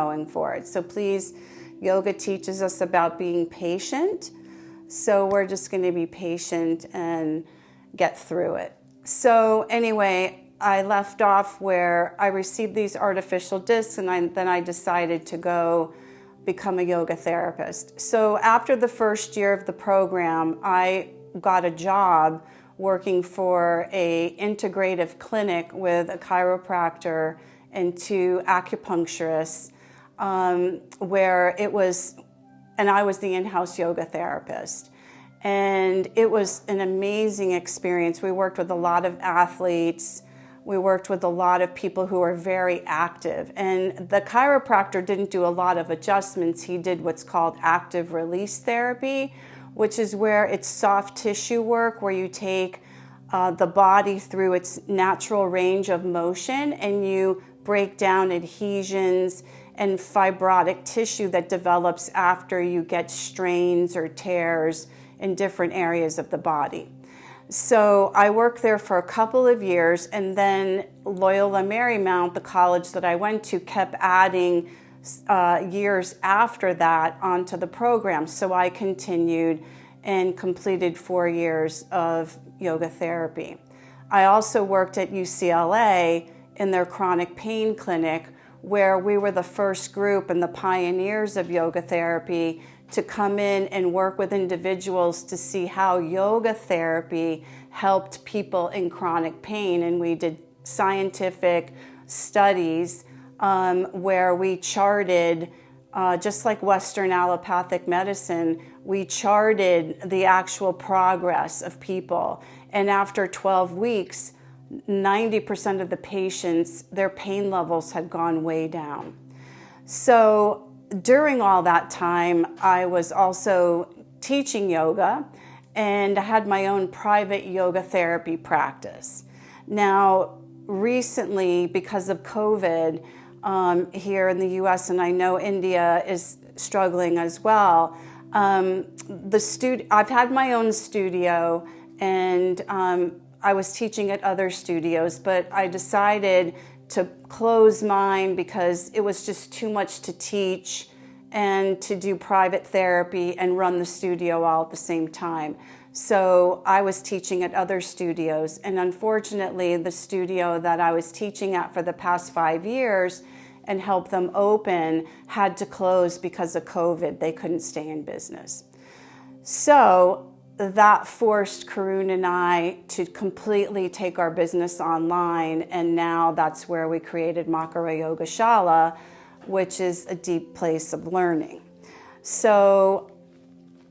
going forward. So please, yoga teaches us about being patient. So we're just going to be patient and get through it. So anyway, I left off where I received these artificial discs, and then I decided to go become a yoga therapist. So after the first year of the program, I got a job working for a integrative clinic with a chiropractor and 2 acupuncturists, where it was, and I was the in-house yoga therapist. And it was an amazing experience. We worked with a lot of athletes. We worked with a lot of people who are very active. And the chiropractor didn't do a lot of adjustments. He did what's called active release therapy, which is where it's soft tissue work, where you take the body through its natural range of motion and you break down adhesions and fibrotic tissue that develops after you get strains or tears in different areas of the body. So I worked there for a couple of years, and then Loyola Marymount, the college that I went to, kept adding years after that onto the program. So I continued and completed 4 years of yoga therapy. I also worked at UCLA in their chronic pain clinic, where we were the first group and the pioneers of yoga therapy to come in and work with individuals to see how yoga therapy helped people in chronic pain. And we did scientific studies where we charted, just like Western allopathic medicine, we charted the actual progress of people. And after 12 weeks, 90% of the patients, their pain levels had gone way down. So during all that time, I was also teaching yoga, and I had my own private yoga therapy practice. Now, recently, because of COVID, here in the US, and I know India is struggling as well, I've had my own studio, and I was teaching at other studios, but I decided to close mine because it was just too much to teach and to do private therapy and run the studio all at the same time. So I was teaching at other studios, and unfortunately the studio that I was teaching at for the past 5 years and helped them open had to close because of COVID. They couldn't stay in business. So that forced Karun and I to completely take our business online, and now that's where we created Makara Yoga Shala, which is a deep place of learning. So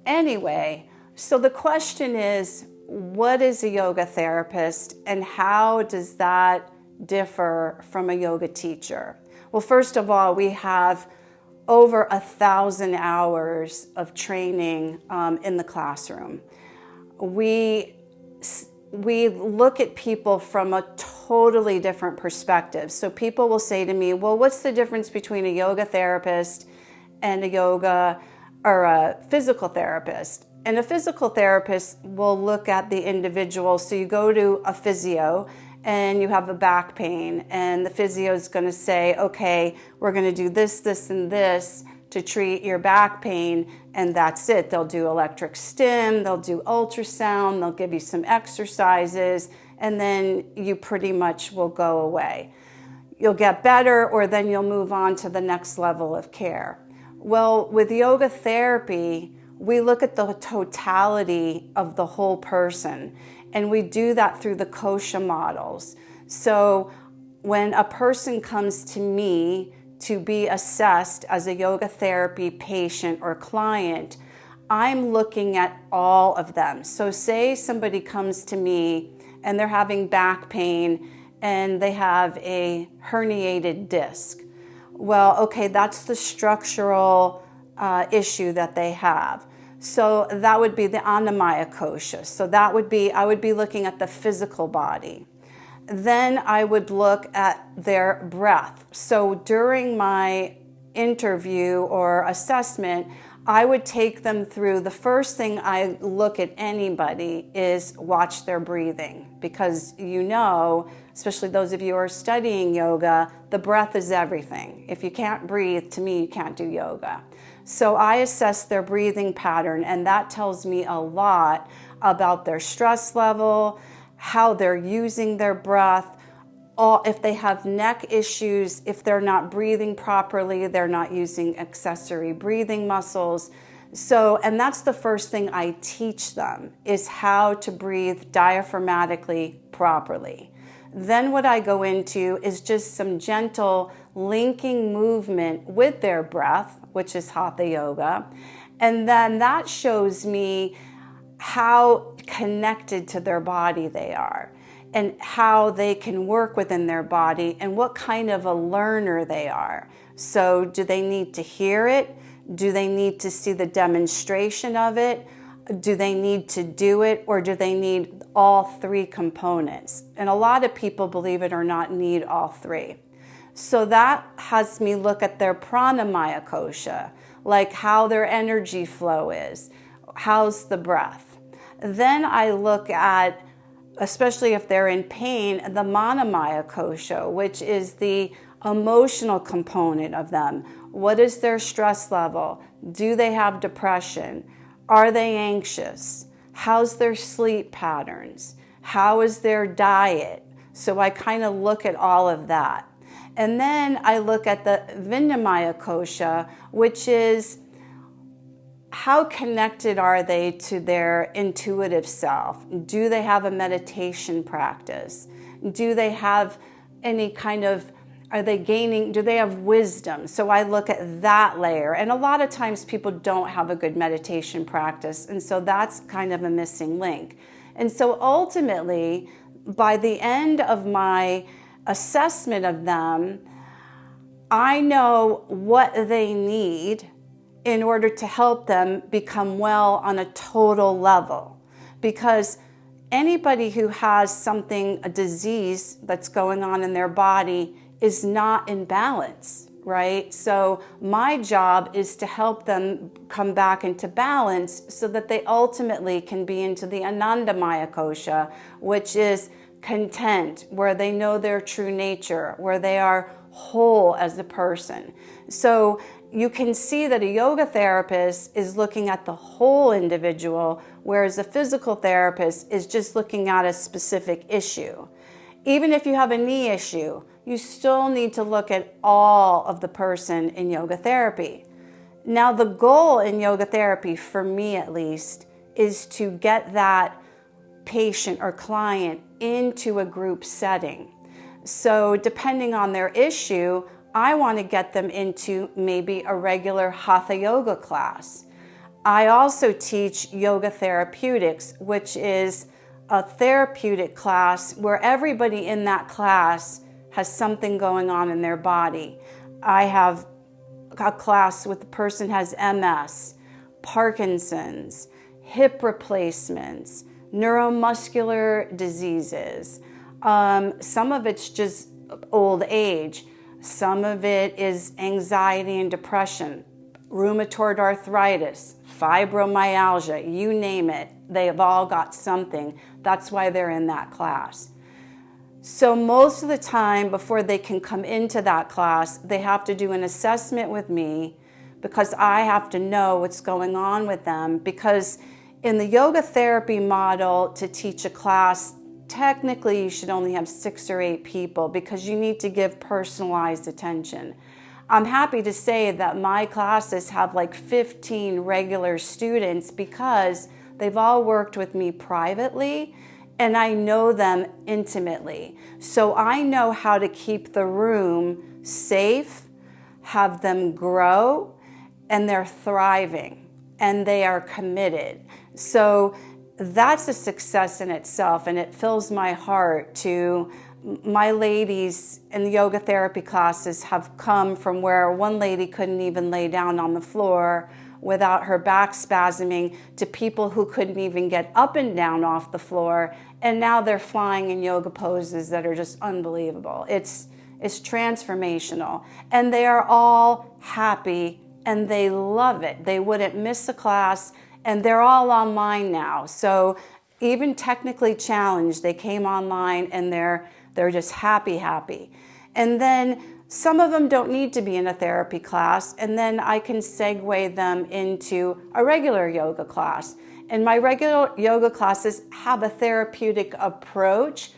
anyway, so the question is, what is a yoga therapist and how does that differ from a yoga teacher? Well, first of all, we have over 1,000 hours of training in the classroom. We look at people from a totally different perspective. So people will say to me, well, what's the difference between a yoga therapist and a yoga or a physical therapist? And a physical therapist will look at the individual. So you go to a physio and you have a back pain, and the physio is going to say, okay, we're going to do this, this, and this to treat your back pain, and that's it. They'll do electric stim, they'll do ultrasound, they'll give you some exercises, and then you pretty much will go away. You'll get better, or then you'll move on to the next level of care. Well, with yoga therapy, we look at the totality of the whole person, and we do that through the kosha models. So when a person comes to me to be assessed as a yoga therapy patient or client, I'm looking at all of them. So say somebody comes to me and they're having back pain and they have a herniated disc. Well, okay, that's the structural issue that they have. So that would be the Annamaya kosha. So that would be, I would be looking at the physical body. Then I would look at their breath. So during my interview or assessment, I would take them through, the first thing I look at anybody is watch their breathing, because especially those of you who are studying yoga, the breath is everything. If you can't breathe, to me, you can't do yoga. So I assess their breathing pattern, and that tells me a lot about their stress level, how they're using their breath, if they have neck issues, if they're not breathing properly, they're not using accessory breathing muscles. So, and that's the first thing I teach them, is how to breathe diaphragmatically properly. Then what I go into is just some gentle linking movement with their breath, which is Hatha Yoga. And then that shows me how connected to their body they are and how they can work within their body and what kind of a learner they are. So do they need to hear it? Do they need to see the demonstration of it? Do they need to do it, or do they need all three components? And a lot of people, believe it or not, need all three. So that has me look at their pranamaya kosha, like how their energy flow is, how's the breath. Then I look at, especially if they're in pain, the manamaya kosha, which is the emotional component of them. What is their stress level? Do they have depression? Are they anxious? How's their sleep patterns? How is their diet? So I kind of look at all of that. And then I look at the Vinamaya kosha, which is how connected are they to their intuitive self? Do they have a meditation practice? Do they have any kind of, do they have wisdom? So I look at that layer. And a lot of times people don't have a good meditation practice. And so that's kind of a missing link. And so ultimately, by the end of my assessment of them, I know what they need in order to help them become well on a total level. Because anybody who has something, a disease that's going on in their body, is not in balance, right? So my job is to help them come back into balance so that they ultimately can be into the Anandamaya kosha, which is content, where they know their true nature, where they are whole as a person. So you can see that a yoga therapist is looking at the whole individual, whereas a physical therapist is just looking at a specific issue. Even if you have a knee issue, you still need to look at all of the person in yoga therapy. Now, the goal in yoga therapy, for me at least, is to get that patient or client into a group setting. So depending on their issue, I want to get them into maybe a regular Hatha Yoga class. I also teach yoga therapeutics, which is a therapeutic class where everybody in that class has something going on in their body. I have a class with the person has MS, Parkinson's, hip replacements, neuromuscular diseases. Some of it's just old age. Some of it is anxiety and depression, rheumatoid arthritis, fibromyalgia, you name it. They have all got something. That's why they're in that class. So most of the time before they can come into that class, they have to do an assessment with me because I have to know what's going on with them. Because in the yoga therapy model, to teach a class, technically you should only have 6 or 8 people because you need to give personalized attention. I'm happy to say that my classes have like 15 regular students because they've all worked with me privately and I know them intimately. So I know how to keep the room safe, have them grow, and they're thriving and they are committed. So that's a success in itself, and it fills my heart to my ladies in the yoga therapy classes have come from where one lady couldn't even lay down on the floor without her back spasming to people who couldn't even get up and down off the floor, and now they're flying in yoga poses that are just unbelievable. It's transformational, and they are all happy and they love it. They wouldn't miss a class, and they're all online now. So even technically challenged, they came online and they're They're just happy, happy. And then some of them don't need to be in a therapy class, and then I can segue them into a regular yoga class. And my regular yoga classes have a therapeutic approach,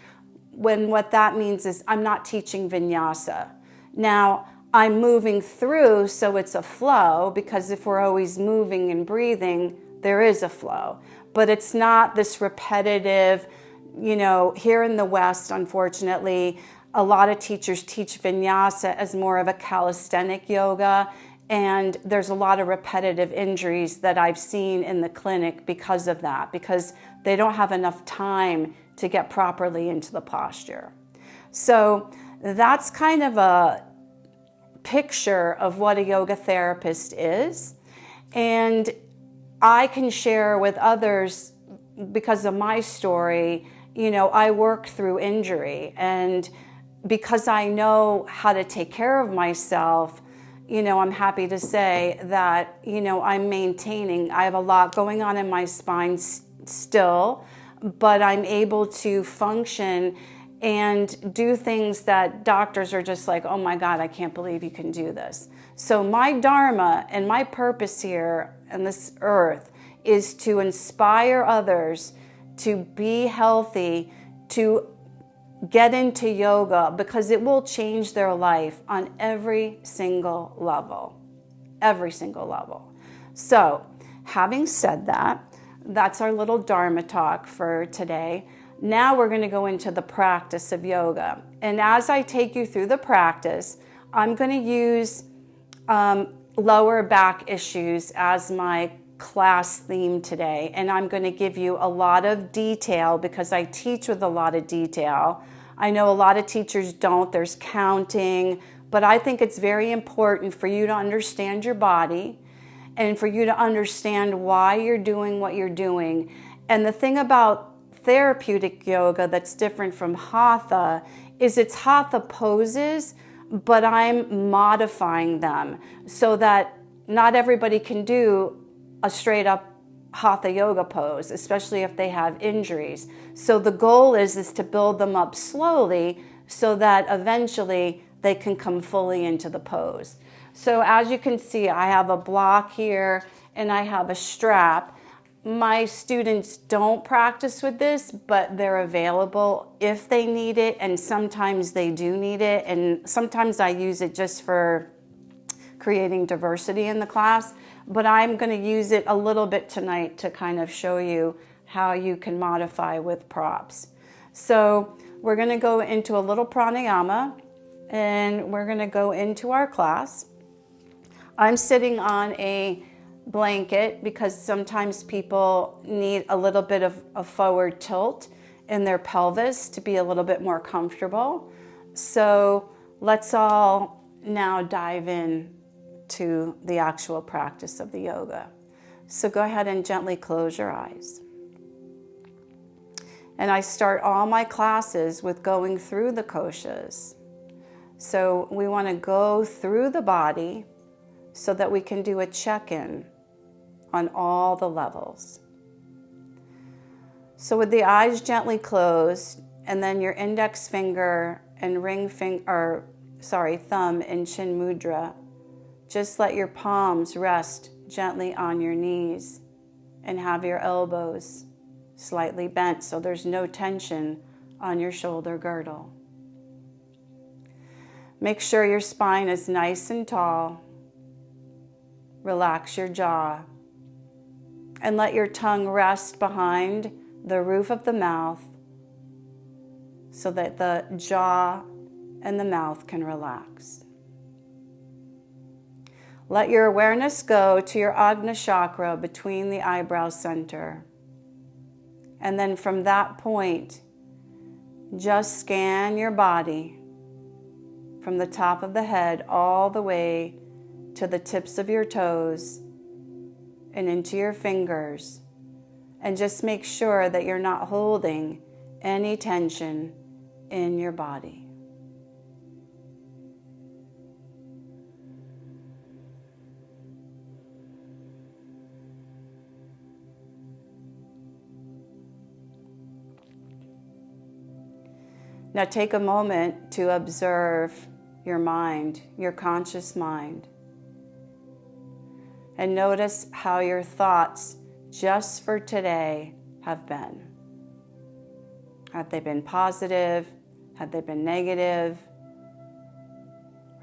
when what that means is I'm not teaching vinyasa. Now, I'm moving through, so it's a flow, because if we're always moving and breathing, there is a flow. But it's not this repetitive, here in the West, unfortunately, a lot of teachers teach vinyasa as more of a calisthenic yoga, and there's a lot of repetitive injuries that I've seen in the clinic because of that, because they don't have enough time to get properly into the posture. So that's kind of a picture of what a yoga therapist is. And I can share with others, because of my story, I worked through injury, and because I know how to take care of myself, I'm happy to say that, I'm maintaining. I have a lot going on in my spine still, but I'm able to function and do things that doctors are just like, oh my God, I can't believe you can do this. So my dharma and my purpose here on this earth is to inspire others to be healthy, to get into yoga, because it will change their life on every single level. Every single level. So, having said that, that's our little Dharma talk for today. Now we're going to go into the practice of yoga. And as I take you through the practice, I'm going to use lower back issues as my class theme today. And I'm going to give you a lot of detail, because I teach with a lot of detail. I know a lot of teachers don't. There's counting. But I think it's very important for you to understand your body and for you to understand why you're doing what you're doing. And the thing about therapeutic yoga that's different from hatha is it's hatha poses, but I'm modifying them so that not everybody can do a straight up hatha yoga pose, especially if they have injuries. So the goal is to build them up slowly so that eventually they can come fully into the pose. So as you can see, I have a block here and I have a strap. My students don't practice with this, but they're available if they need it, and sometimes they do need it, and sometimes I use it just for creating diversity in the class, but I'm going to use it a little bit tonight to kind of show you how you can modify with props. So we're going to go into a little pranayama, and we're going to go into our class. I'm sitting on a blanket because sometimes people need a little bit of a forward tilt in their pelvis to be a little bit more comfortable. So let's all now dive in to the actual practice of the yoga. So go ahead and gently close your eyes. And I start all my classes with going through the koshas. So we want to go through the body so that we can do a check-in on all the levels. So with the eyes gently closed, and then your index finger and thumb in chin mudra, just let your palms rest gently on your knees and have your elbows slightly bent so there's no tension on your shoulder girdle. Make sure your spine is nice and tall. Relax your jaw and let your tongue rest behind the roof of the mouth so that the jaw and the mouth can relax. Let your awareness go to your Ajna chakra between the eyebrow center. And then from that point, just scan your body from the top of the head all the way to the tips of your toes and into your fingers. And just make sure that you're not holding any tension in your body. Now take a moment to observe your mind, your conscious mind, and notice how your thoughts just for today have been. Have they been positive? Have they been negative?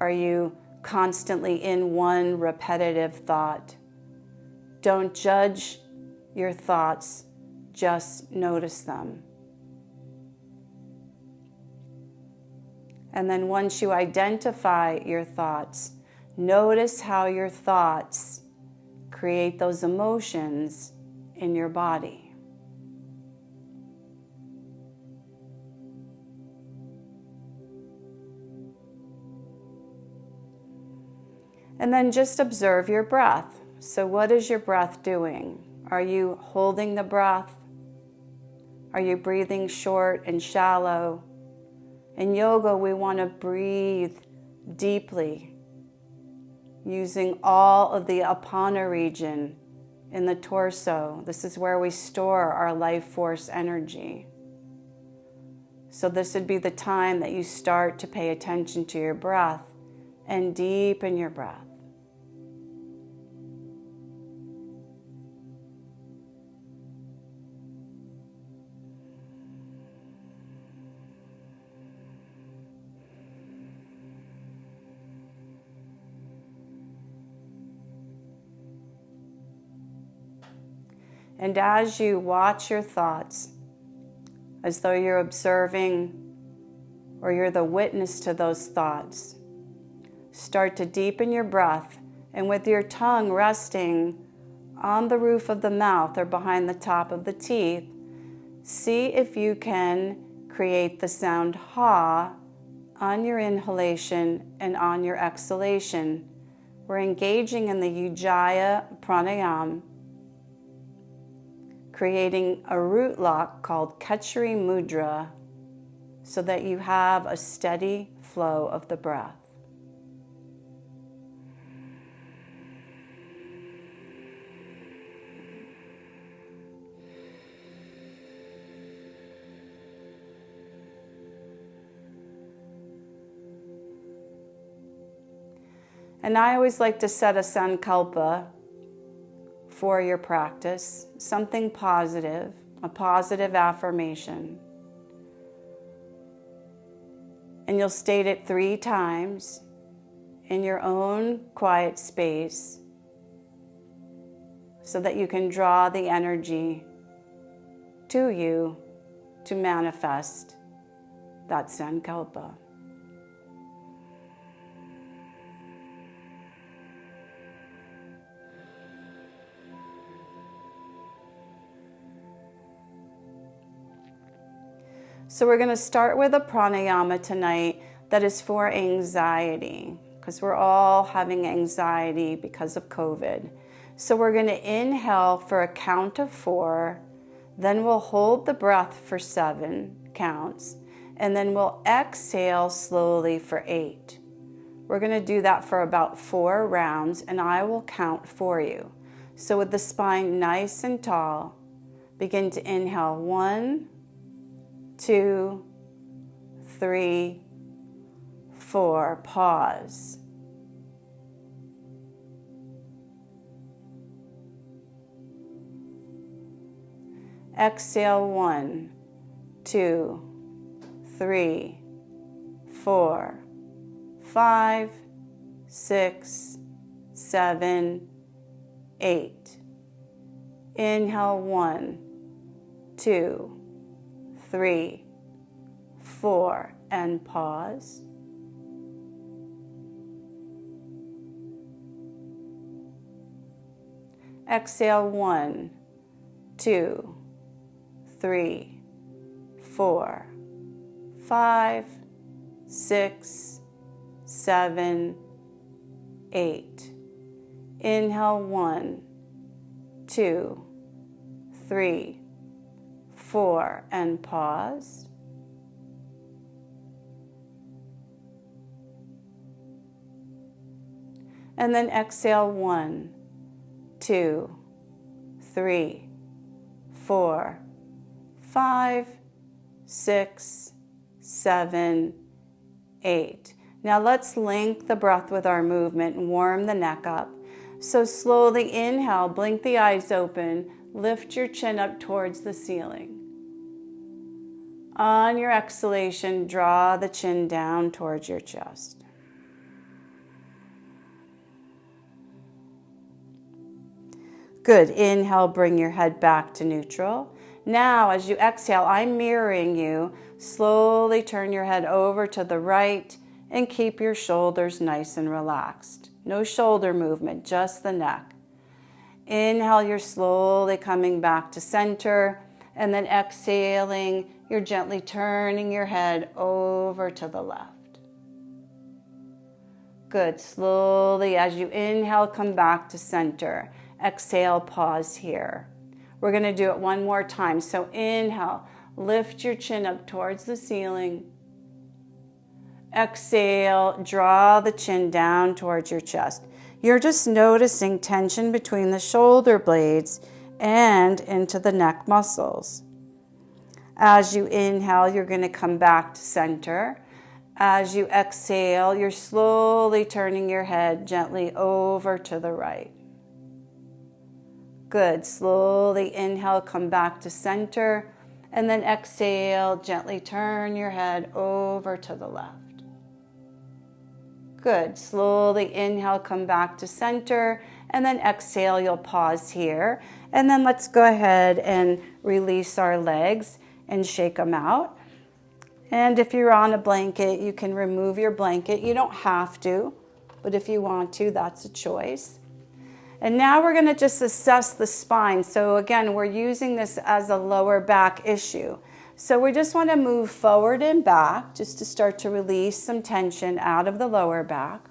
Are you constantly in one repetitive thought? Don't judge your thoughts, just notice them. And then once you identify your thoughts, notice how your thoughts create those emotions in your body. And then just observe your breath. So what is your breath doing? Are you holding the breath? Are you breathing short and shallow? In yoga, we want to breathe deeply, using all of the Apana region in the torso. This is where we store our life force energy. So this would be the time that you start to pay attention to your breath and deepen your breath. And as you watch your thoughts, as though you're observing or you're the witness to those thoughts, start to deepen your breath, and with your tongue resting on the roof of the mouth or behind the top of the teeth, see if you can create the sound ha on your inhalation and on your exhalation. We're engaging in the Ujjayi Pranayama, creating a root lock called Khechari Mudra so that you have a steady flow of the breath. And I always like to set a sankalpa for your practice, something positive, a positive affirmation. And you'll state it 3 times in your own quiet space so that you can draw the energy to you to manifest that sankalpa. So we're going to start with a pranayama tonight that is for anxiety, because we're all having anxiety because of COVID. So we're going to inhale for a count of 4, then we'll hold the breath for 7 counts, and then we'll exhale slowly for 8. We're going to do that for about 4 rounds, and I will count for you. So with the spine nice and tall, begin to inhale 1, 2, 3, 4. Pause. Exhale 1, 2, 3, 4, 5, 6, 7, 8. Inhale 1, 2, 3, 4, and pause. Exhale 1, 2, 3, 4, 5, 6, 7, 8. Inhale 1, 2, 3, 4, and pause. And then exhale 1, 2, 3, 4, 5, 6, 7, 8. Now let's link the breath with our movement and warm the neck up. So slowly inhale, blink the eyes open, lift your chin up towards the ceiling. On your exhalation, draw the chin down towards your chest. Good. Inhale, bring your head back to neutral. Now, as you exhale, I'm mirroring you. Slowly turn your head over to the right and keep your shoulders nice and relaxed. No shoulder movement, just the neck. Inhale, you're slowly coming back to center, and then exhaling, you're gently turning your head over to the left. Good. Slowly, as you inhale, come back to center. Exhale, pause here. We're going to do it one more time. So inhale, lift your chin up towards the ceiling. Exhale, draw the chin down towards your chest. You're just noticing tension between the shoulder blades and into the neck muscles. As you inhale, you're going to come back to center. As you exhale, you're slowly turning your head gently over to the right. Good. Slowly inhale, come back to center, and then exhale, gently turn your head over to the left. Good. Slowly inhale, come back to center, and then exhale, you'll pause here. And then let's go ahead and release our legs and shake them out. And if you're on a blanket, you can remove your blanket. You don't have to, but if you want to, that's a choice. And now we're going to just assess the spine. So again, we're using this as a lower back issue. So we just want to move forward and back just to start to release some tension out of the lower back.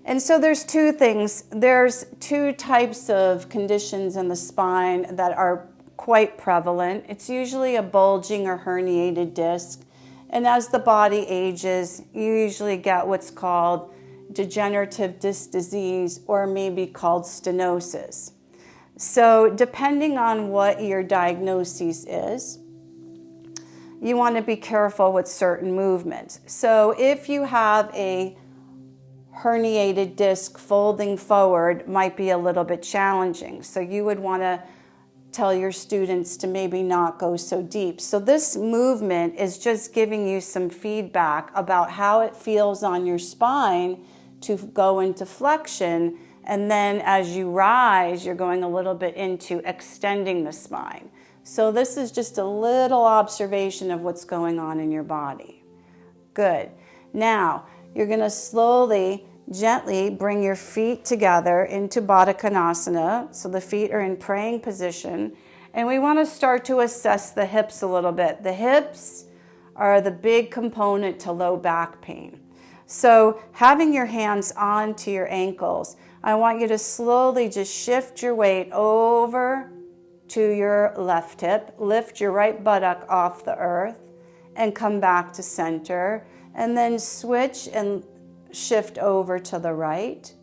And so there's two things. There's two types of conditions in the spine that are quite prevalent. It's usually a bulging or herniated disc. And as the body ages, you usually get what's called degenerative disc disease, or maybe called stenosis. So depending on what your diagnosis is, you want to be careful with certain movements. So if you have a herniated disc, folding forward might be a little bit challenging. So you would want to tell your students to maybe not go so deep. So this movement is just giving you some feedback about how it feels on your spine to go into flexion. And then as you rise, you're going a little bit into extending the spine. So this is just a little observation of what's going on in your body. Good. Now, you're going to slowly, gently bring your feet together into Baddha Konasana. So the feet are in praying position. And we want to start to assess the hips a little bit. The hips are the big component to low back pain. So having your hands onto your ankles, I want you to slowly just shift your weight over to your left hip, lift your right buttock off the earth, and come back to center. And then switch and shift over to the right,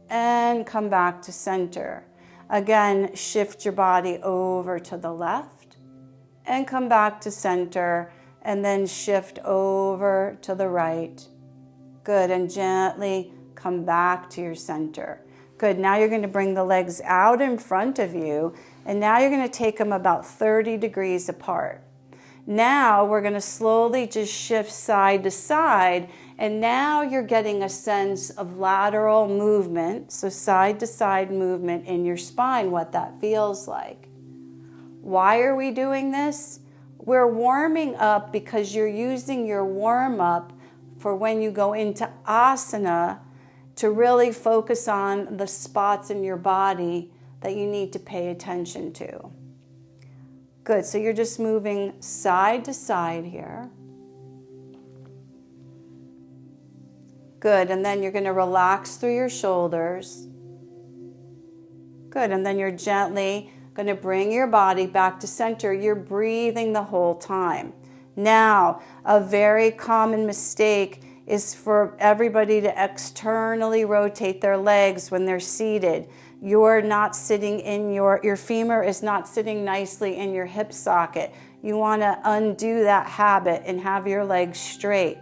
and come back to center. Again, shift your body over to the left, and come back to center, and then shift over to the right. Good, and gently come back to your center. Good, now you're going to bring the legs out in front of you, and now you're going to take them about 30 degrees apart. Now we're going to slowly just shift side to side, and now you're getting a sense of lateral movement, so side to side movement in your spine, what that feels like. Why are we doing this? We're warming up because you're using your warm-up for when you go into asana to really focus on the spots in your body that you need to pay attention to. Good, so you're just moving side to side here. Good, and then you're going to relax through your shoulders. Good, and then you're gently going to bring your body back to center. You're breathing the whole time. Now, a very common mistake is for everybody to externally rotate their legs when they're seated. You're not sitting in your femur is not sitting nicely in your hip socket. You want to undo that habit and have your legs straight.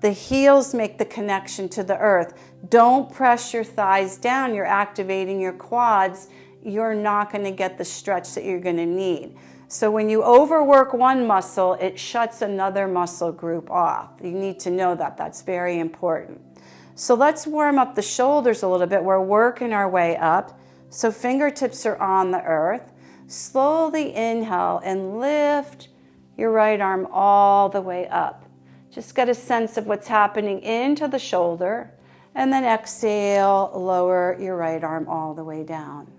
The heels make the connection to the earth. Don't press your thighs down. You're activating your quads. You're not going to get the stretch that you're going to need. So when you overwork one muscle, it shuts another muscle group off. You need to know that. That's very important. So let's warm up the shoulders a little bit. We're working our way up. So fingertips are on the earth. Slowly inhale and lift your right arm all the way up. Just get a sense of what's happening into the shoulder. And then exhale, lower your right arm all the way down.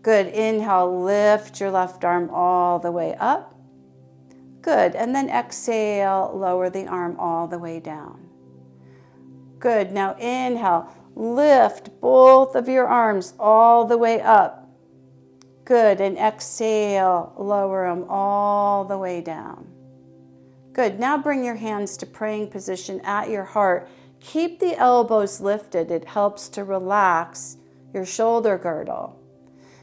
Good. Inhale, lift your left arm all the way up. Good. And then exhale, lower the arm all the way down. Good. Now inhale, lift both of your arms all the way up. Good. And exhale, lower them all the way down. Good. Now bring your hands to praying position at your heart. Keep the elbows lifted. It helps to relax your shoulder girdle.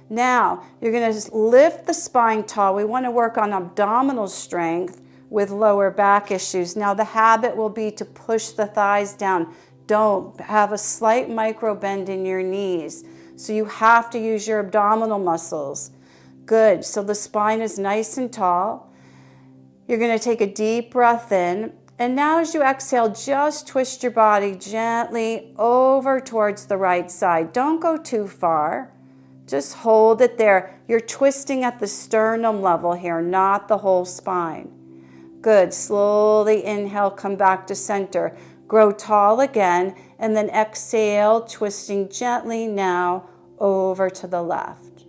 Now, you're going to lift the spine tall. We want to work on abdominal strength with lower back issues. Now, the habit will be to push the thighs down. Don't have a slight micro bend in your knees. So you have to use your abdominal muscles. Good. So the spine is nice and tall. You're going to take a deep breath in. And now as you exhale, just twist your body gently over towards the right side. Don't go too far. Just hold it there. You're twisting at the sternum level here, not the whole spine. Good. Slowly inhale, come back to center. Grow tall again, and then exhale, twisting gently now over to the left.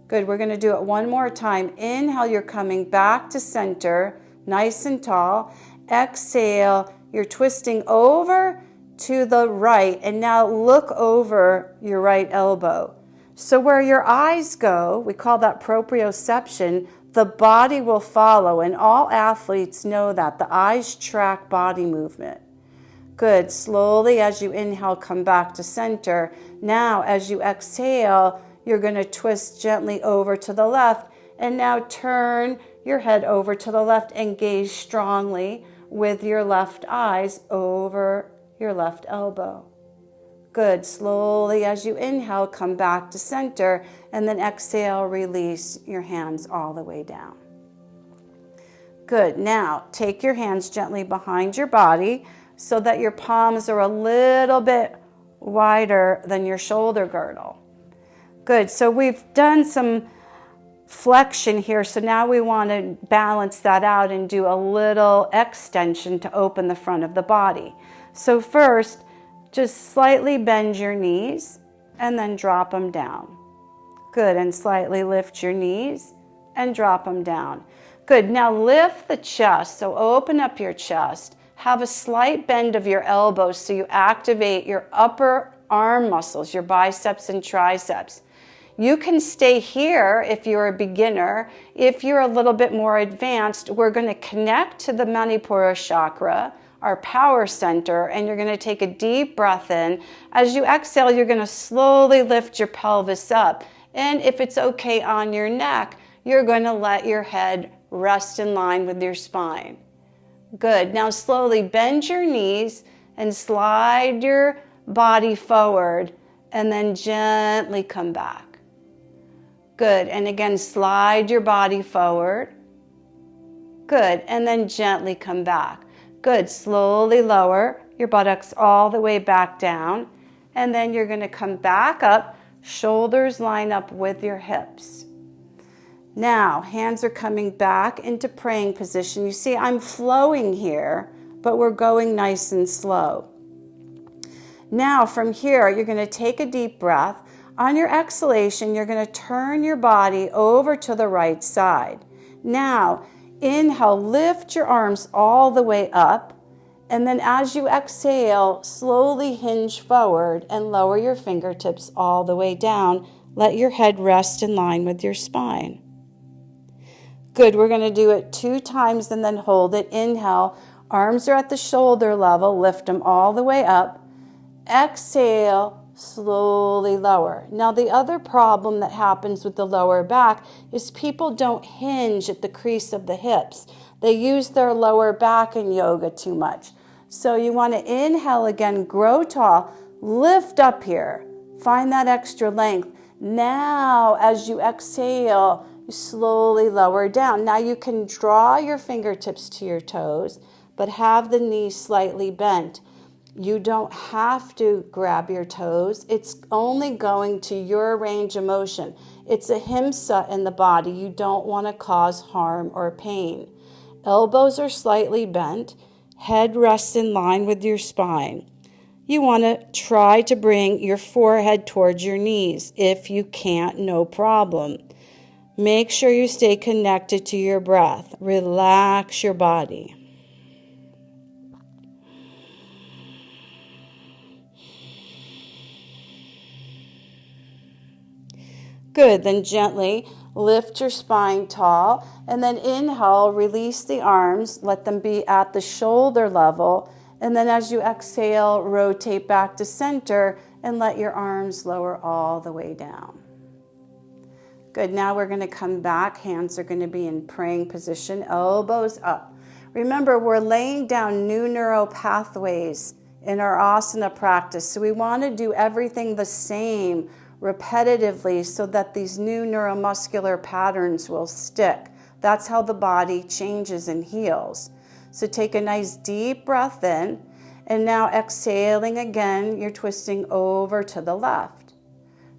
Good. We're going to do it one more time. Inhale, you're coming back to center, nice and tall. Exhale, you're twisting over to the right, and now look over your right elbow. So where your eyes go, we call that proprioception, the body will follow, and all athletes know that. The eyes track body movement. Good. Slowly as you inhale, come back to center. Now as you exhale, you're going to twist gently over to the left, and now turn your head over to the left and gaze strongly with your left eyes over your left elbow. Good. Slowly as you inhale, come back to center, and then exhale, release your hands all the way down. Good. Now take your hands gently behind your body so that your palms are a little bit wider than your shoulder girdle. Good. So we've done some flexion here, so now we want to balance that out and do a little extension to open the front of the body. So first, just slightly bend your knees and then drop them down. Good. And slightly lift your knees and drop them down. Good. Now lift the chest. So open up your chest. Have a slight bend of your elbows so you activate your upper arm muscles, your biceps and triceps. You can stay here if you're a beginner. If you're a little bit more advanced, we're going to connect to the Manipura chakra, our power center, and you're going to take a deep breath in. As you exhale, you're going to slowly lift your pelvis up. And if it's okay on your neck, you're going to let your head rest in line with your spine. Good. Now slowly bend your knees and slide your body forward, and then gently come back. Good. And again, slide your body forward. Good. And then gently come back. Good. Slowly lower your buttocks all the way back down. And then you're going to come back up. Shoulders line up with your hips. Now, hands are coming back into praying position. You see, I'm flowing here, but we're going nice and slow. Now, from here, you're going to take a deep breath. On your exhalation, you're going to turn your body over to the right side. Now, inhale, lift your arms all the way up. And then as you exhale, slowly hinge forward and lower your fingertips all the way down. Let your head rest in line with your spine. Good. We're going to do it 2 times and then hold it. Inhale. Arms are at the shoulder level. Lift them all the way up. Exhale. slowly lower. Now, the other problem that happens with the lower back is people don't hinge at the crease of the hips. They use their lower back in yoga too much. So you want to inhale again, grow tall, lift up here, find that extra length. Now, as you exhale, you slowly lower down. Now you can draw your fingertips to your toes, but have the knees slightly bent. You don't have to grab your toes. It's only going to your range of motion. It's a himsa in the body. You don't want to cause harm or pain. Elbows are slightly bent. Head rests in line with your spine. You want to try to bring your forehead towards your knees. If you can't, no problem. Make sure you stay connected to your breath. Relax your body. Good, then gently lift your spine tall, and then inhale, release the arms, let them be at the shoulder level, and then as you exhale, rotate back to center and let your arms lower all the way down. Good, now we're going to come back. Hands are going to be in praying position, elbows up. Remember, we're laying down new neural pathways in our asana practice, so we want to do everything the same repetitively so that these new neuromuscular patterns will stick. That's how the body changes and heals. So take a nice deep breath in, and now exhaling again, you're twisting over to the left.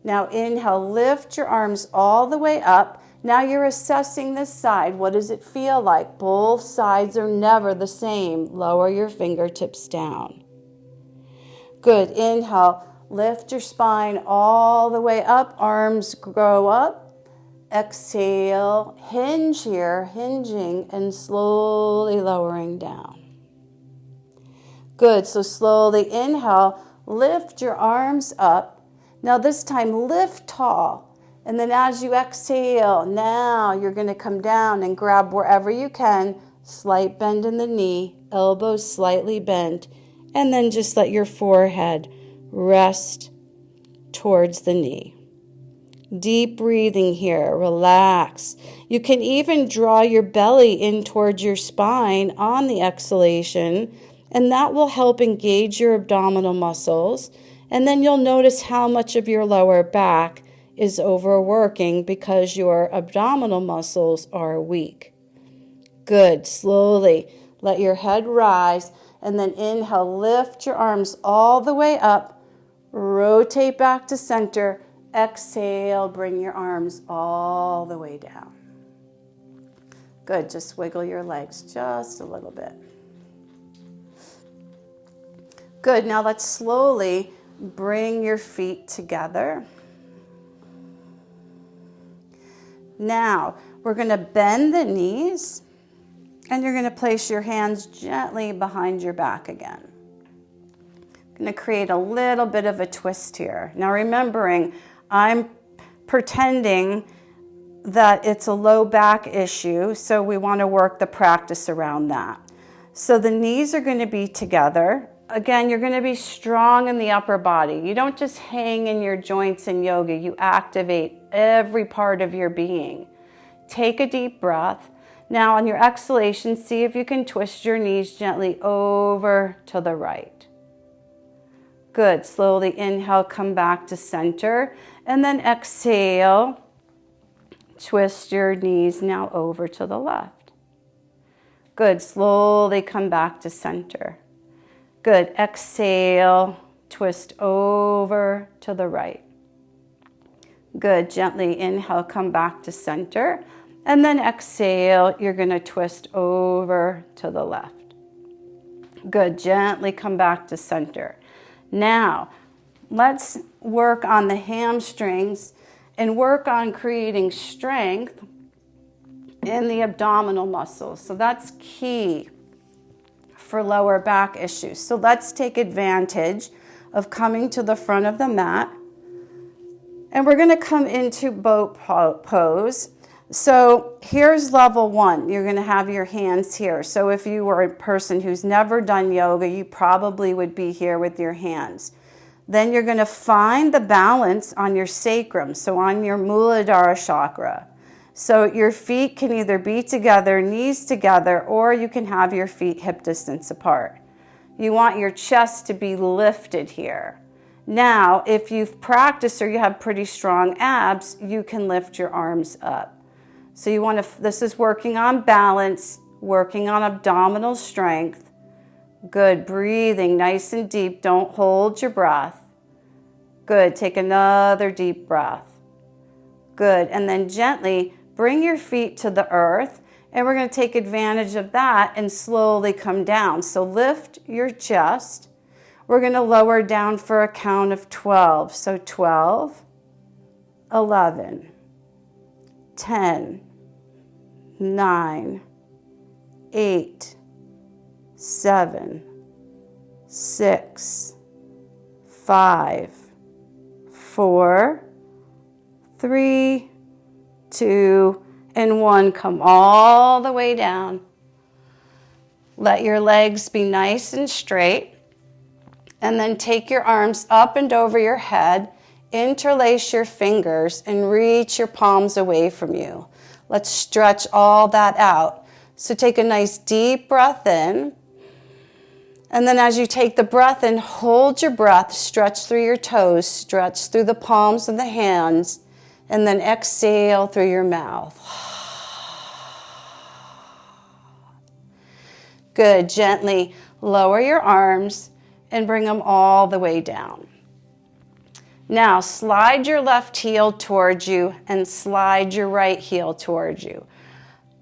Now inhale, lift your arms all the way up. Now you're assessing this side. What does it feel like? Both sides are never the same. Lower your fingertips down. Good, inhale. Lift your spine all the way up, arms grow up. Exhale, hinge here, hinging and slowly lowering down. Good, so slowly inhale, lift your arms up. Now this time lift tall. And then as you exhale, now you're going to come down and grab wherever you can. Slight bend in the knee, elbows slightly bent, and then just let your forehead rest towards the knee. Deep breathing here, relax. You can even draw your belly in towards your spine on the exhalation, and that will help engage your abdominal muscles. And then you'll notice how much of your lower back is overworking because your abdominal muscles are weak. Good, slowly let your head rise, and then inhale, lift your arms all the way up. Rotate back to center. Exhale, bring your arms all the way down. Good, just wiggle your legs just a little bit. Good, now let's slowly bring your feet together. Now, we're going to bend the knees, and you're going to place your hands gently behind your back again. Going to create a little bit of a twist here. Now remembering, I'm pretending that it's a low back issue, so we want to work the practice around that. So the knees are going to be together. Again, you're going to be strong in the upper body. You don't just hang in your joints in yoga, you activate every part of your being. Take a deep breath. Now on your exhalation, see if you can twist your knees gently over to the right. Good, slowly inhale, come back to center, and then exhale, twist your knees now over to the left. Good, slowly come back to center. Good, exhale, twist over to the right. Good, gently inhale, come back to center, and then exhale, you're going to twist over to the left. Good, gently come back to center. Now, let's work on the hamstrings and work on creating strength in the abdominal muscles. So that's key for lower back issues. So let's take advantage of coming to the front of the mat. And we're going to come into boat pose. So here's level 1. You're going to have your hands here. So if you were a person who's never done yoga, you probably would be here with your hands. Then you're going to find the balance on your sacrum, so on your Muladhara chakra. So your feet can either be together, knees together, or you can have your feet hip distance apart. You want your chest to be lifted here. Now, if you've practiced or you have pretty strong abs, you can lift your arms up. So you want to, this is working on balance, working on abdominal strength. Good, breathing nice and deep. Don't hold your breath. Good, take another deep breath. Good, and then gently bring your feet to the earth, and we're going to take advantage of that and slowly come down. So lift your chest. We're going to lower down for a count of 12. So 12, 11, 10, 9, 8, 7, 6, 5, 4, 3, 2, and 1. Come all the way down. Let your legs be nice and straight. And then take your arms up and over your head, interlace your fingers, and reach your palms away from you. Let's stretch all that out. So take a nice deep breath in. And then as you take the breath in, hold your breath, stretch through your toes, stretch through the palms of the hands, and then exhale through your mouth. Good. Gently lower your arms and bring them all the way down. Now slide your left heel towards you and slide your right heel towards you.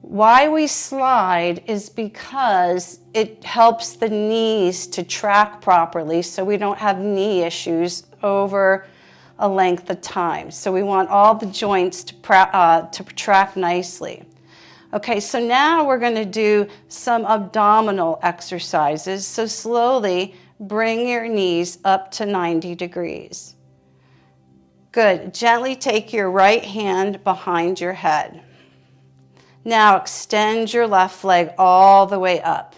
Why we slide is because it helps the knees to track properly so we don't have knee issues over a length of time. So we want all the joints to track nicely. Okay, so now we're going to do some abdominal exercises. So slowly bring your knees up to 90 degrees. Good. Gently take your right hand behind your head. Now extend your left leg all the way up.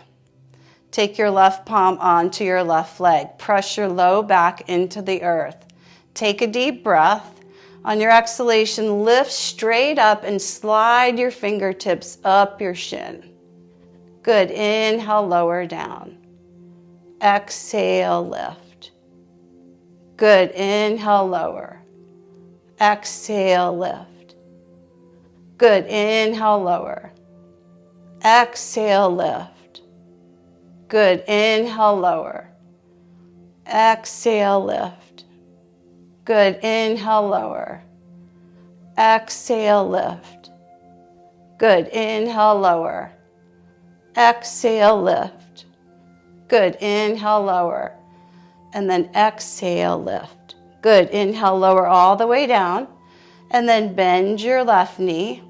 Take your left palm onto your left leg. Press your low back into the earth. Take a deep breath. On your exhalation, lift straight up and slide your fingertips up your shin. Good. Inhale, lower down. Exhale, lift. Good. Inhale, lower. Exhale, lift. Good. Inhale, lower. Exhale, lift. Good. Inhale, lower. Exhale, lift. Good. Inhale, lower. Exhale, lift. Good. Inhale, lower. Exhale, lift. Good. Inhale, lower. And then exhale, lift. Good. Inhale, lower all the way down. And then bend your left knee.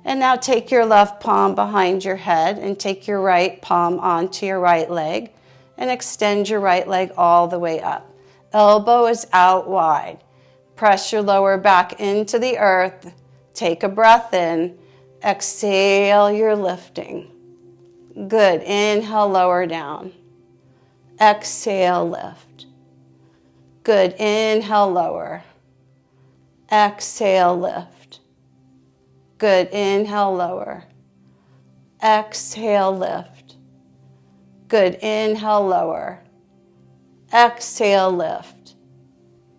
And now take your left palm behind your head and take your right palm onto your right leg and extend your right leg all the way up. Elbow is out wide. Press your lower back into the earth. Take a breath in. Exhale, you're lifting. Good. Inhale, lower down. Exhale, lift. Good. Inhale, lower. Exhale, lift. Good. Inhale, lower. Exhale, lift. Good. Inhale, lower. Exhale, lift.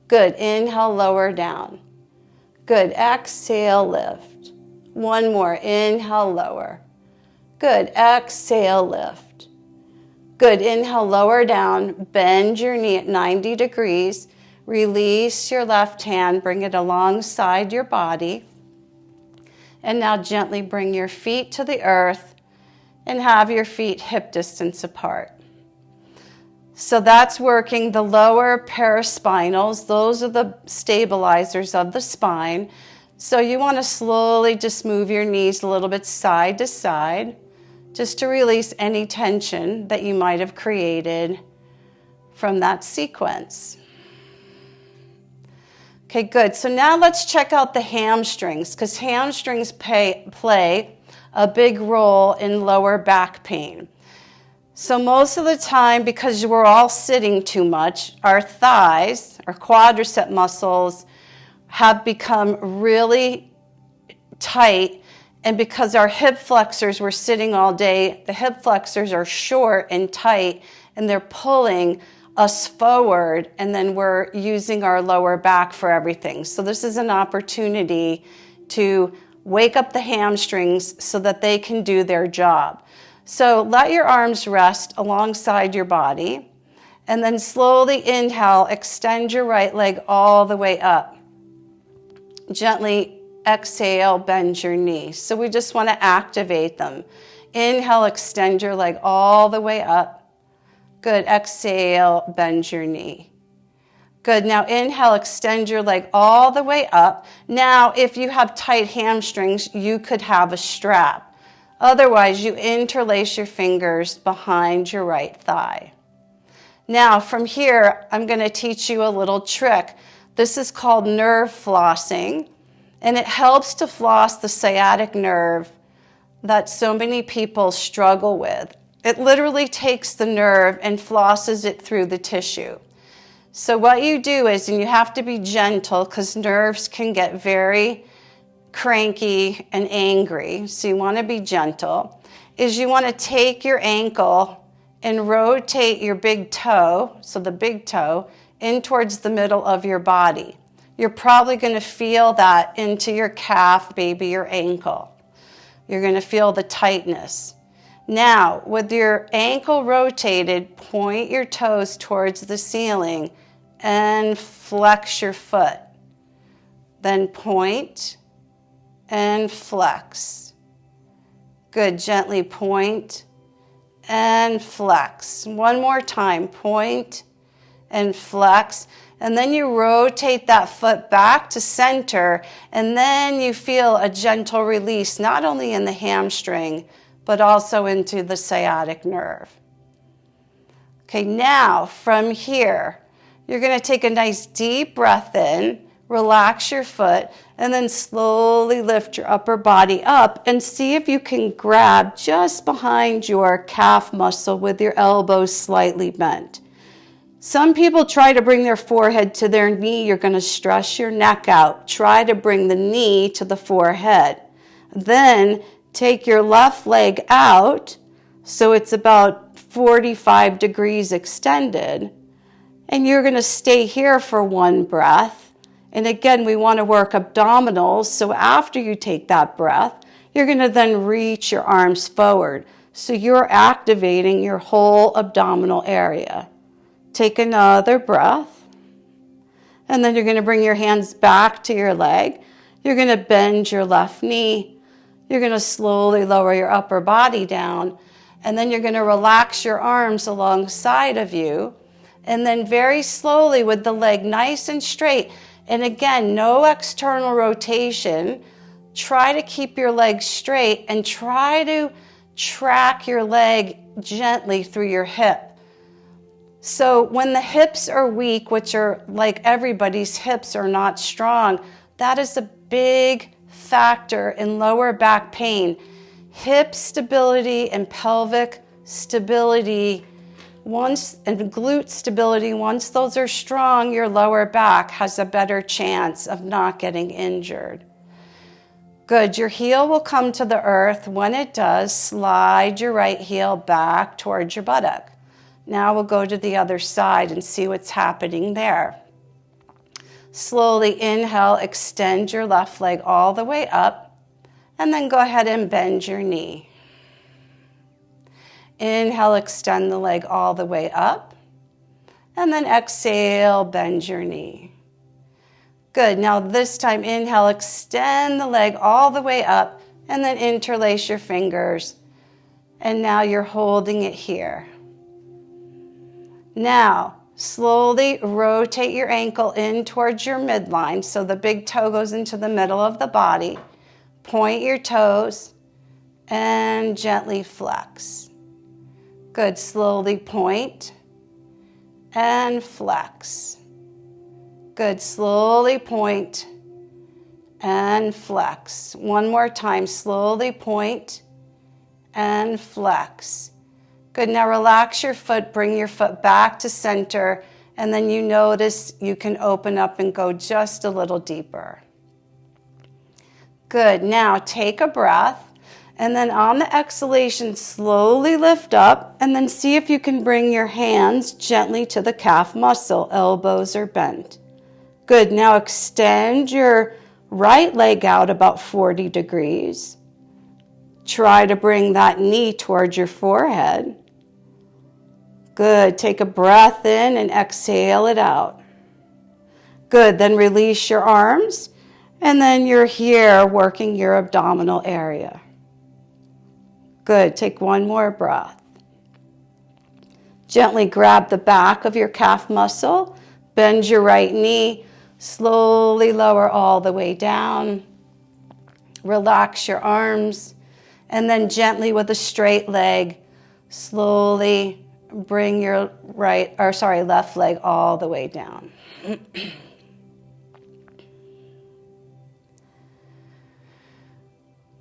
Good. Inhale, lower down. Good. Exhale, lift. One more. Inhale, lower. Good. Exhale, lift. Good. Inhale, lower down. Bend your knee at 90 degrees. Release your left hand. Bring it alongside your body. And now gently bring your feet to the earth and have your feet hip distance apart. So that's working the lower paraspinals. Those are the stabilizers of the spine. So you want to slowly just move your knees a little bit side to side, just to release any tension that you might have created from that sequence. Okay, good. So now let's check out the hamstrings, because hamstrings play a big role in lower back pain. So most of the time, because we're all sitting too much, our thighs, our quadricep muscles have become really tight. And because our hip flexors were sitting all day, the hip flexors are short and tight, and they're pulling us forward, and then we're using our lower back for everything. So this is an opportunity to wake up the hamstrings so that they can do their job. So let your arms rest alongside your body, and then slowly inhale, extend your right leg all the way up. Gently exhale, bend your knee. So we just want to activate them. Inhale, extend your leg all the way up. Good. Exhale, bend your knee. Good. Now inhale, extend your leg all the way up. Now, if you have tight hamstrings, you could have a strap. Otherwise, you interlace your fingers behind your right thigh. Now, from here, I'm going to teach you a little trick. This is called nerve flossing. And it helps to floss the sciatic nerve that so many people struggle with. It literally takes the nerve and flosses it through the tissue. So what you do is, and you have to be gentle because nerves can get very cranky and angry, so you want to be gentle, is you want to take your ankle and rotate your big toe, so the big toe, in towards the middle of your body. You're probably going to feel that into your calf, maybe your ankle. You're going to feel the tightness. Now, with your ankle rotated, point your toes towards the ceiling and flex your foot. Then point and flex. Good. Gently point and flex. One more time. Point and flex. And then you rotate that foot back to center, and then you feel a gentle release, not only in the hamstring, but also into the sciatic nerve. Okay, now from here, you're going to take a nice deep breath in, relax your foot, and then slowly lift your upper body up and see if you can grab just behind your calf muscle with your elbows slightly bent. Some people try to bring their forehead to their knee. You're going to stress your neck out. Try to bring the knee to the forehead. Then take your left leg out so it's about 45 degrees extended. And you're going to stay here for one breath. And again, we want to work abdominals. So after you take that breath, you're going to then reach your arms forward. So you're activating your whole abdominal area. Take another breath, and then you're going to bring your hands back to your leg. You're going to bend your left knee. You're going to slowly lower your upper body down, and then you're going to relax your arms alongside of you, and then very slowly with the leg nice and straight, and again, no external rotation, try to keep your leg straight and try to track your leg gently through your hip. So when the hips are weak, which are like everybody's hips are not strong, that is a big factor in lower back pain. Hip stability and pelvic stability, and glute stability, once those are strong, your lower back has a better chance of not getting injured. Good. Your heel will come to the earth. When it does, slide your right heel back towards your buttock. Now we'll go to the other side and see what's happening there. Slowly inhale, extend your left leg all the way up, and then go ahead and bend your knee. Inhale, extend the leg all the way up, and then exhale, bend your knee. Good. Now this time, inhale, extend the leg all the way up, and then interlace your fingers, and now you're holding it here. Now, slowly rotate your ankle in towards your midline so the big toe goes into the middle of the body. Point your toes and gently flex. Good. Slowly point and flex. Good. Slowly point and flex. One more time. Slowly point and flex. Good, now relax your foot, bring your foot back to center, and then you notice you can open up and go just a little deeper. Good, now take a breath, and then on the exhalation, slowly lift up, and then see if you can bring your hands gently to the calf muscle, elbows are bent. Good, now extend your right leg out about 40 degrees. Try to bring that knee towards your forehead. Good, take a breath in and exhale it out. Good, then release your arms, and then you're here working your abdominal area. Good, take one more breath. Gently grab the back of your calf muscle, bend your right knee, slowly lower all the way down. Relax your arms, and then gently with a straight leg, slowly bring your left leg all the way down.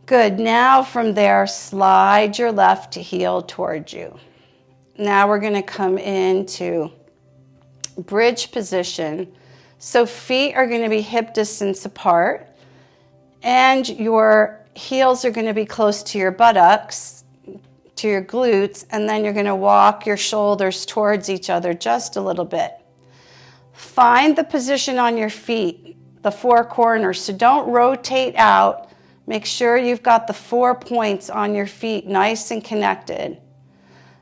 Good, now from there, slide your left heel towards you. Now we're gonna come into bridge position. So feet are gonna be hip distance apart, and your heels are gonna be close to your buttocks, to your glutes, and then you're gonna walk your shoulders towards each other just a little bit. Find the position on your feet, the four corners, so don't rotate out. Make sure you've got the 4 points on your feet nice and connected.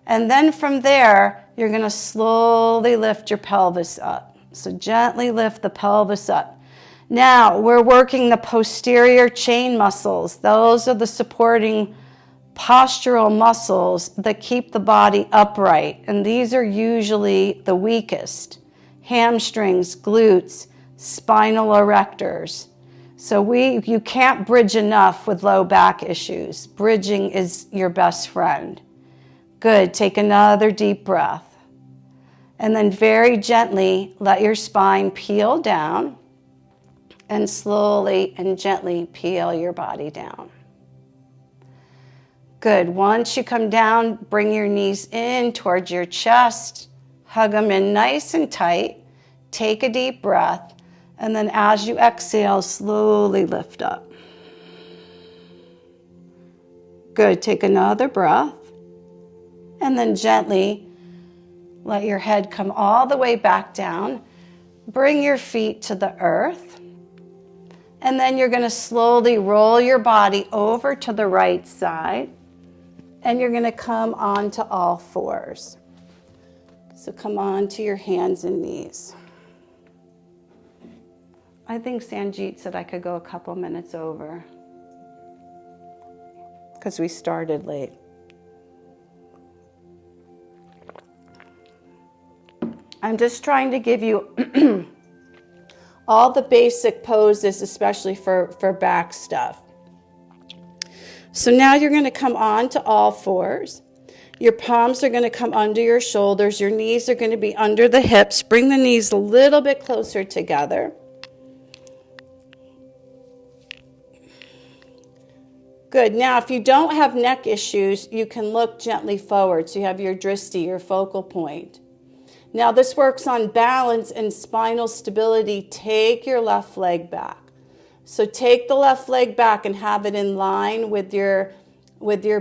And then from there, you're gonna slowly lift your pelvis up. So gently lift the pelvis up. Now, we're working the posterior chain muscles. Those are the supporting postural muscles that keep the body upright. And these are usually the weakest. Hamstrings, glutes, spinal erectors. So you can't bridge enough with low back issues. Bridging is your best friend. Good, take another deep breath. And then very gently let your spine peel down and slowly and gently peel your body down. Good, once you come down, bring your knees in towards your chest, hug them in nice and tight, take a deep breath, and then as you exhale, slowly lift up. Good, take another breath. And then gently let your head come all the way back down. Bring your feet to the earth. And then you're gonna slowly roll your body over to the right side. And you're gonna come onto all fours. So come on to your hands and knees. I think Sanjeet said I could go a couple minutes over because we started late. I'm just trying to give you all the basic poses, especially for back stuff. So now you're going to come on to all fours. Your palms are going to come under your shoulders. Your knees are going to be under the hips. Bring the knees a little bit closer together. Good. Now, if you don't have neck issues, you can look gently forward. So you have your drishti, your focal point. Now, this works on balance and spinal stability. Take your left leg back. So take the left leg back and have it in line with your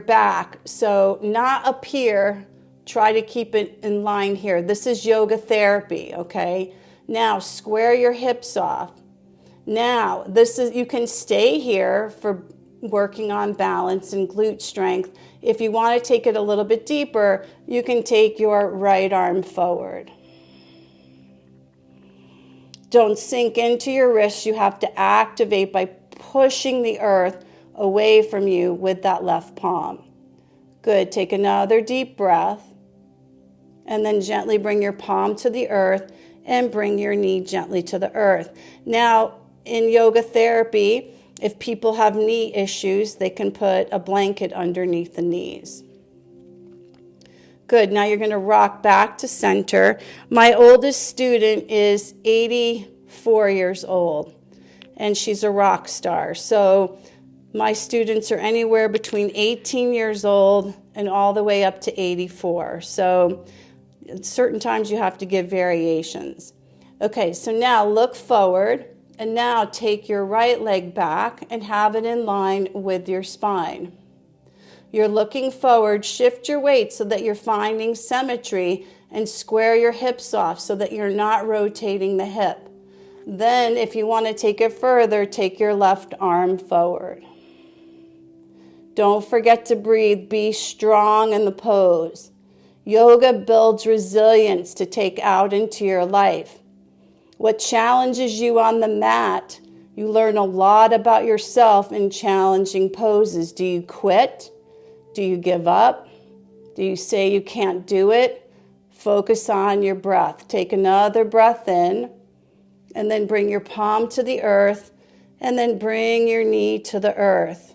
back. So not up here. Try to keep it in line here. This is yoga therapy, okay? Now, square your hips off. Now, you can stay here for working on balance and glute strength. If you want to take it a little bit deeper, you can take your right arm forward. Don't sink into your wrists. You have to activate by pushing the earth away from you with that left palm. Good. Take another deep breath. And then gently bring your palm to the earth and bring your knee gently to the earth. Now, in yoga therapy, if people have knee issues, they can put a blanket underneath the knees. Good. Now you're going to rock back to center. My oldest student is 84 years old, and she's a rock star. So my students are anywhere between 18 years old and all the way up to 84. So at certain times you have to give variations. Okay, so now look forward, and now take your right leg back and have it in line with your spine. You're looking forward, shift your weight so that you're finding symmetry, and square your hips off so that you're not rotating the hip. Then, if you want to take it further, take your left arm forward. Don't forget to breathe. Be strong in the pose. Yoga builds resilience to take out into your life. What challenges you on the mat, you learn a lot about yourself in challenging poses. Do you quit? Do you give up? Do you say you can't do it? Focus on your breath. Take another breath in, and then bring your palm to the earth, and then bring your knee to the earth.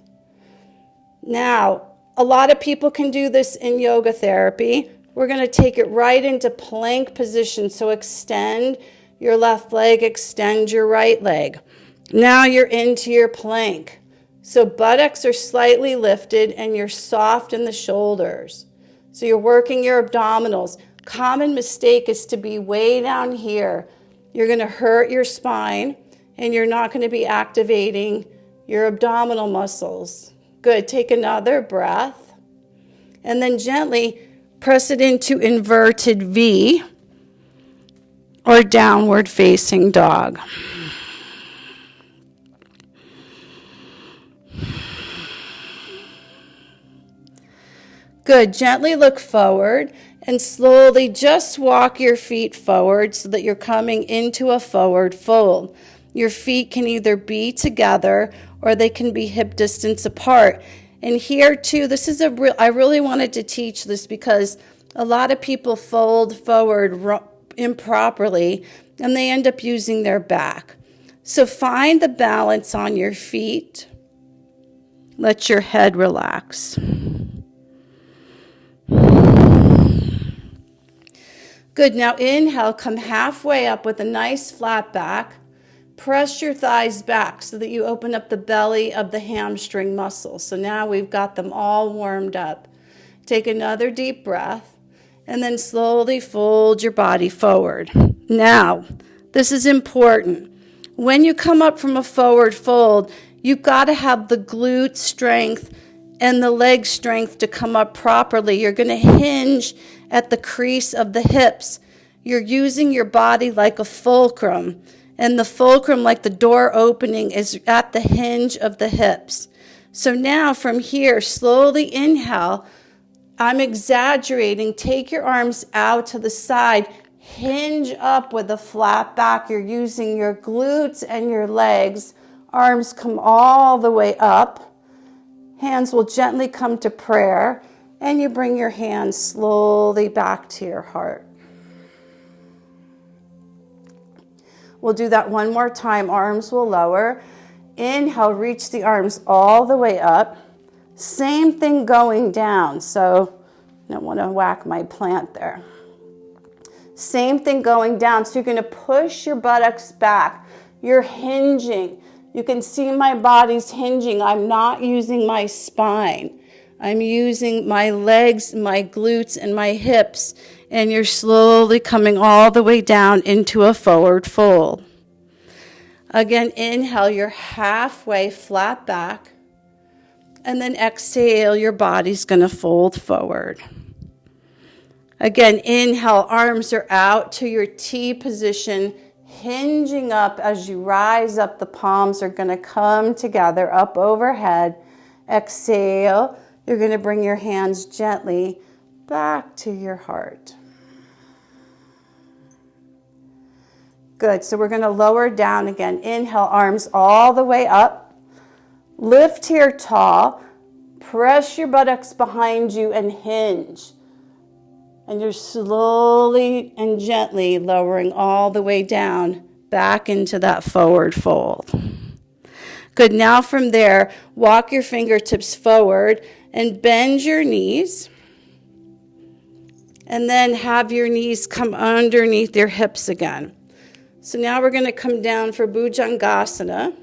Now, a lot of people can do this in yoga therapy. We're going to take it right into plank position. So extend your left leg, extend your right leg. Now you're into your plank. So buttocks are slightly lifted and you're soft in the shoulders. So you're working your abdominals. Common mistake is to be way down here. You're going to hurt your spine and you're not going to be activating your abdominal muscles. Good. Take another breath and then gently press it into inverted V or downward facing dog. Good. Gently look forward and slowly just walk your feet forward so that you're coming into a forward fold. Your feet can either be together or they can be hip distance apart. And here too, this is I really wanted to teach this because a lot of people fold forward improperly and they end up using their back. So find the balance on your feet. Let your head relax. Good. Now inhale, come halfway up with a nice flat back. Press your thighs back so that you open up the belly of the hamstring muscles. So now we've got them all warmed up. Take another deep breath and then slowly fold your body forward. Now, this is important. When you come up from a forward fold, you've got to have the glute strength and the leg strength to come up properly. You're going to hinge at the crease of the hips. You're using your body like a fulcrum. And the fulcrum, like the door opening, is at the hinge of the hips. So now from here, slowly inhale. I'm exaggerating. Take your arms out to the side. Hinge up with a flat back. You're using your glutes and your legs. Arms come all the way up. Hands will gently come to prayer. And you bring your hands slowly back to your heart. We'll do that one more time. Arms will lower. Inhale, reach the arms all the way up. Same thing going down. So I don't want to whack my plant there. Same thing going down. So you're going to push your buttocks back. You're hinging. You can see my body's hinging. I'm not using my spine. I'm using my legs, my glutes, and my hips. And you're slowly coming all the way down into a forward fold. Again, inhale, you're halfway flat back. And then exhale, your body's going to fold forward. Again, inhale, arms are out to your T position, hinging up as you rise up. The palms are going to come together up overhead. Exhale, you're going to bring your hands gently back to your heart. Good. So we're going to lower down again. Inhale, arms all the way up. Lift here tall. Press your buttocks behind you and hinge. And you're slowly and gently lowering all the way down back into that forward fold. Good. Now from there, walk your fingertips forward and bend your knees. And then have your knees come underneath your hips again. So now we're going to come down for Bhujangasana.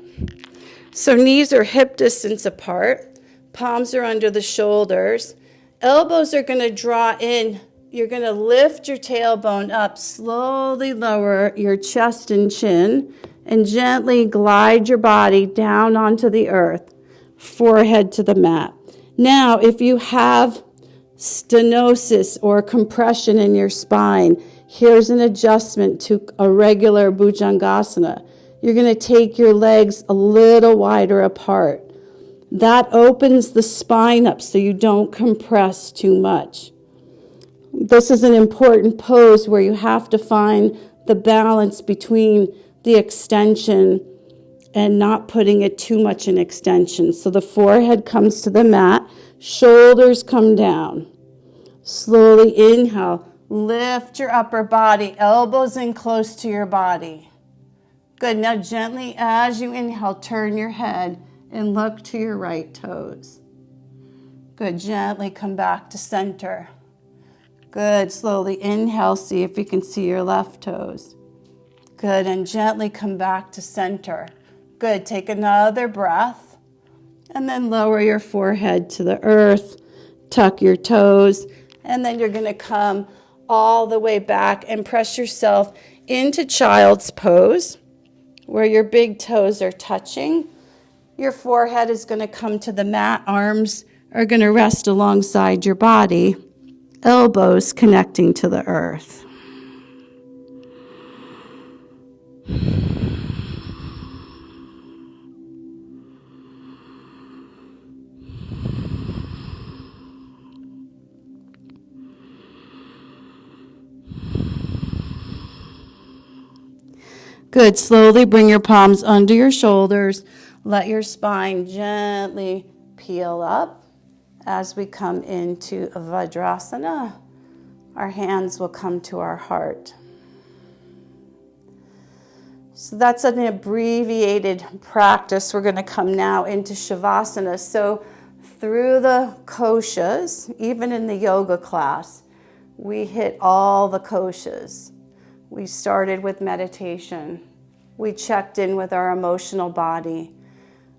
So knees are hip distance apart. Palms are under the shoulders. Elbows are going to draw in. You're going to lift your tailbone up, slowly lower your chest and chin, and gently glide your body down onto the earth, forehead to the mat. Now, if you have stenosis or compression in your spine, here's an adjustment to a regular Bhujangasana. You're going to take your legs a little wider apart. That opens the spine up so you don't compress too much. This is an important pose where you have to find the balance between the extension and not putting it too much in extension. So the forehead comes to the mat, shoulders come down. Slowly inhale, lift your upper body, elbows in close to your body. Good, now gently as you inhale, turn your head and look to your right toes. Good, gently come back to center. Good, slowly inhale, see if you can see your left toes. Good, and gently come back to center. Good, take another breath, and then lower your forehead to the earth, tuck your toes, and then you're gonna come all the way back and press yourself into child's pose, where your big toes are touching. Your forehead is gonna come to the mat, arms are gonna rest alongside your body, elbows connecting to the earth. Good, slowly bring your palms under your shoulders. Let your spine gently peel up. As we come into Vajrasana, our hands will come to our heart. So that's an abbreviated practice. We're going to come now into Shavasana. So through the koshas, even in the yoga class, we hit all the koshas. We started with meditation. We checked in with our emotional body.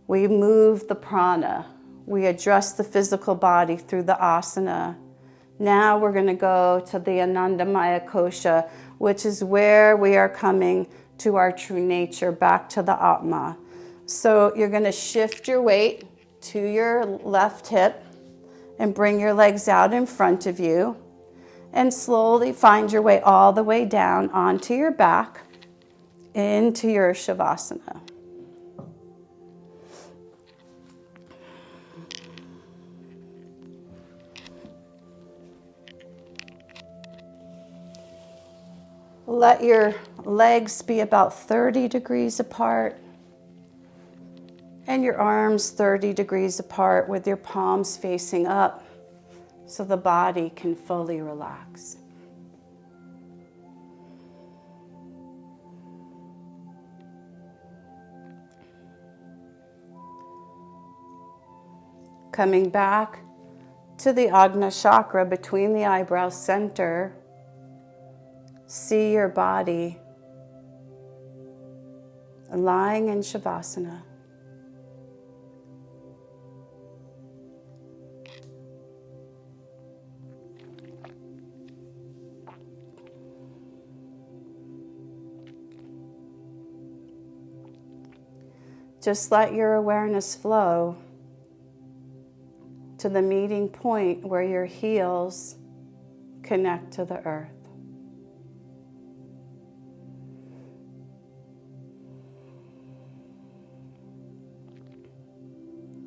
We moved the prana. We address the physical body through the asana. Now we're going to go to the Anandamaya kosha, which is where we are coming to our true nature, back to the Atma. So you're going to shift your weight to your left hip and bring your legs out in front of you and slowly find your way all the way down onto your back into your Shavasana. Let your legs be about 30 degrees apart and your arms 30 degrees apart with your palms facing up so the body can fully relax. Coming back to the Ajna chakra between the eyebrow center. See your body lying in Shavasana. Just let your awareness flow to the meeting point where your heels connect to the earth.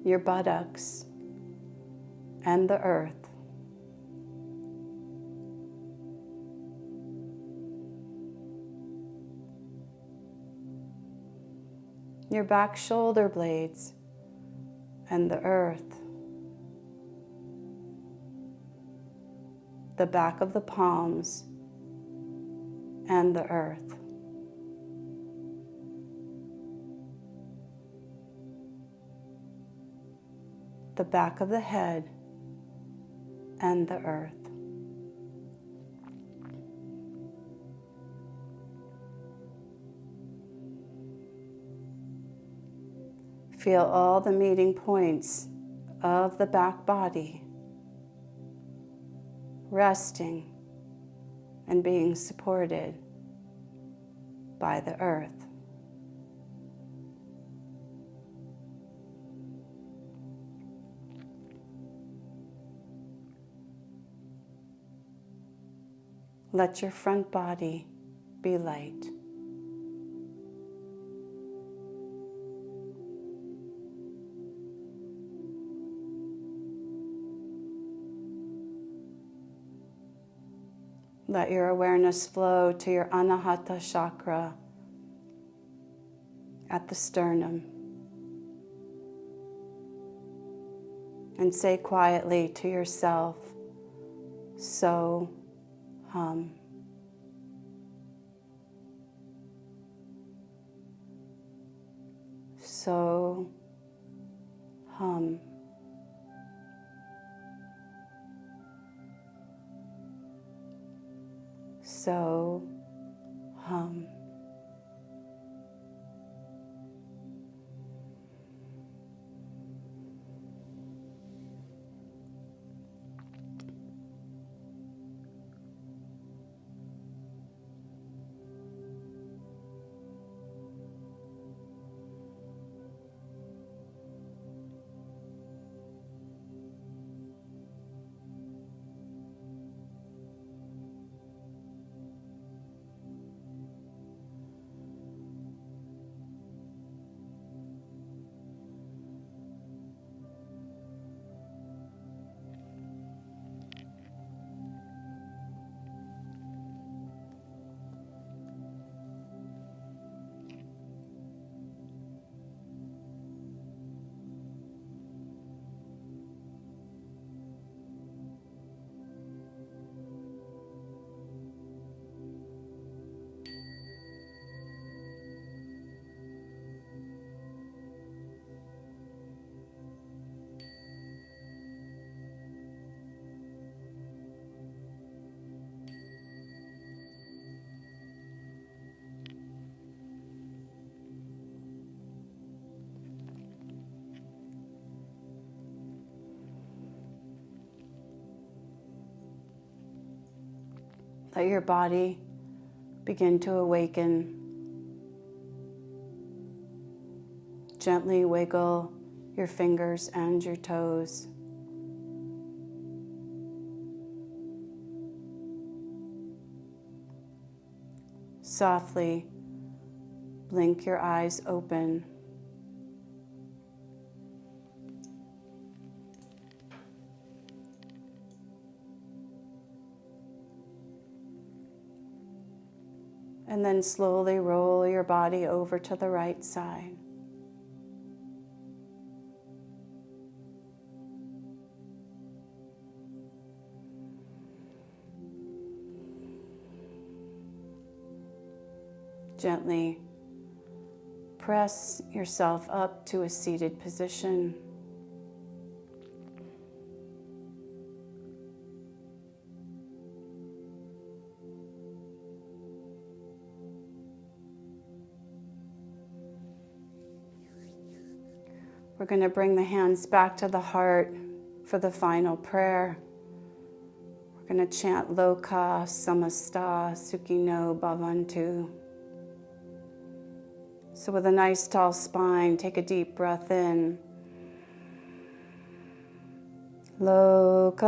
Your buttocks and the earth. Your back shoulder blades and the earth. The back of the palms and the earth. The back of the head and the earth. Feel all the meeting points of the back body resting and being supported by the earth. Let your front body be light. Let your awareness flow to your Anahata chakra at the sternum. And say quietly to yourself, so hum. So hum. So hum. Let your body begin to awaken. Gently wiggle your fingers and your toes. Softly blink your eyes open. And then slowly roll your body over to the right side. Gently press yourself up to a seated position. We're going to bring the hands back to the heart for the final prayer. We're going to chant Loka Samasta Sukhino Bhavantu. So with a nice tall spine, take a deep breath in. Loka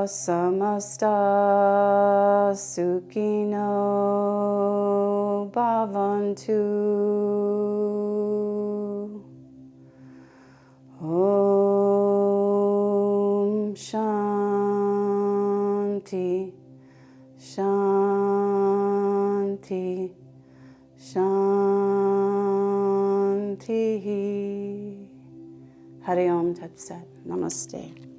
Samasta Sukhino Bhavantu. Om Shanti, Shanti, Shanti. Hari Om Tat Sat. Namaste.